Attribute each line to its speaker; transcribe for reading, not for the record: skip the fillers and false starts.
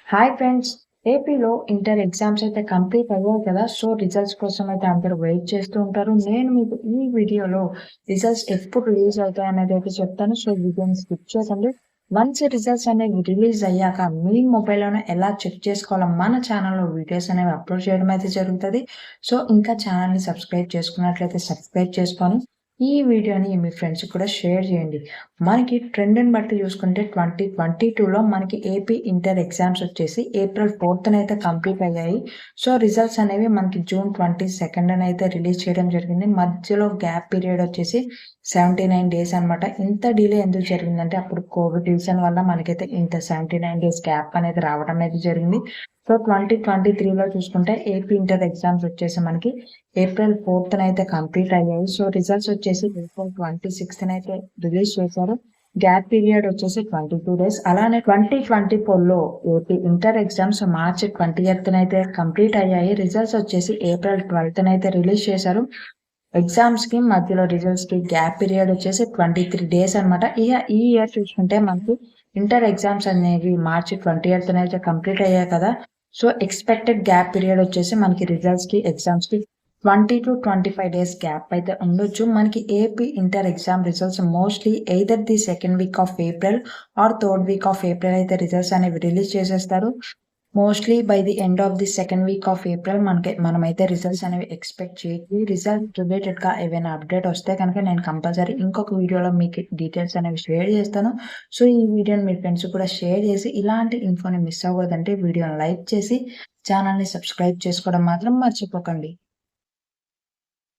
Speaker 1: Hi friends. ఏపీలో inter exams అయితే complete అయ్యాయి కదా! సో, రిజల్ట్స్ కోసం అయితే అందరూ వెయిట్ చేస్తూ ఉంటారు. నేను మీకు ఈ వీడియోలో రిజల్ట్స్ ఎప్పుడు రిలీజ్ అవుతాయనేది అయితే చెప్తాను. సో, వీడియోని స్కిప్ చేయకండి. వన్స్ రిజల్ట్స్ అనేవి రిలీజ్ అయ్యాక మీ మొబైల్‌లోనే ఎలా చెక్ చేసుకోవాలో మన ఛానల్‌లో వీడియోస్ అనేవి అప్‌లోడ్ చేయడం అయితే జరుగుతది. సో, ఇంకా ఛానల్‌ని సబ్స్క్రైబ్ చేసుకున్నట్లయితే సబ్స్క్రైబ్ చేసుకొని ఈ వీడియోని మీ ఫ్రెండ్స్‌కి కూడా షేర్ చేయండి. మనకి ట్రెండ్‌ని బట్టి చూసుకుంటే 2022లో మనకి ఏపీ ఇంటర్ ఎగ్జామ్స్ వచ్చేసి ఏప్రిల్ 4థ్ అయితే కంప్లీట్ అయ్యాయి. సో, రిజల్ట్స్ అనేవి మనకి జూన్ 22nd అయితే రిలీజ్ చేయడం జరిగింది. మధ్యలో గ్యాప్ పీరియడ్ వచ్చేసి 79 డేస్ అనమాట. ఇంత డిలే ఎందుకు జరిగిందంటే అప్పుడు కోవిడ్ రీజన్ వల్ల మనకైతే ఇంత 79 డేస్ గ్యాప్ అనేది రావడం అయితే జరిగింది. సో, 2023లో చూసుకుంటే ఏపీ ఇంటర్ ఎగ్జామ్స్ వచ్చేసి మనకి ఏప్రిల్ 4థ్ అయితే కంప్లీట్ అయ్యాయి. సో, రిజల్ట్స్ వచ్చేసి ఏప్రిల్ 26th అయితే రిలీజ్ చేశారు. గ్యాప్ పీరియడ్ వచ్చేసి 22 డేస్. అలానే 2024లో AP inter exams March 20th అయితే కంప్లీట్ అయ్యాయి. రిజల్ట్స్ వచ్చేసి ఏప్రిల్ 12th అయితే రిలీజ్ చేశారు. ఎగ్జామ్స్‌కి మధ్యలో రిజల్ట్స్‌కి గ్యాప్ పీరియడ్ వచ్చేసి 23 డేస్ అనమాట. ఈ ఇయర్ చూసుకుంటే మనకి ఇంటర్ ఎగ్జామ్స్ అనేవి మార్చ్ 20th అయితే కంప్లీట్ అయ్యాయి కదా! సో, ఎక్స్‌పెక్టెడ్ గ్యాప్ పీరియడ్ వచ్చేసి మనకి రిజల్ట్స్‌కి, ఎగ్జామ్స్‌కి 20-25 డేస్ గ్యాప్ అయితే ఉండొచ్చు. మనకి AP inter exam results mostly either the second week off April or third week off April అయితే రిజల్ట్స్ అనేవి రిలీజ్ చేసేస్తారు. Mostly by the end of the second week off April మనమైతే రిజల్ట్స్ అనేవి expect చేయొచ్చు. Result రిలేటెడ్‌గా ఏవైనా update వస్తే కనుక నేను కంపల్సరీ ఇంకొక వీడియోలో మీకు డీటెయిల్స్ అనేవి షేర్ చేస్తాను. సో, ఈ వీడియోని మీ ఫ్రెండ్స్‌కి కూడా షేర్ చేసి ఇలాంటి ఇన్ఫోని మిస్ అవ్వకూడదంటే వీడియోని లైక్ చేసి ఛానల్‌ని సబ్స్క్రైబ్ చేసుకోవడం మాత్రం మర్చిపోకండి.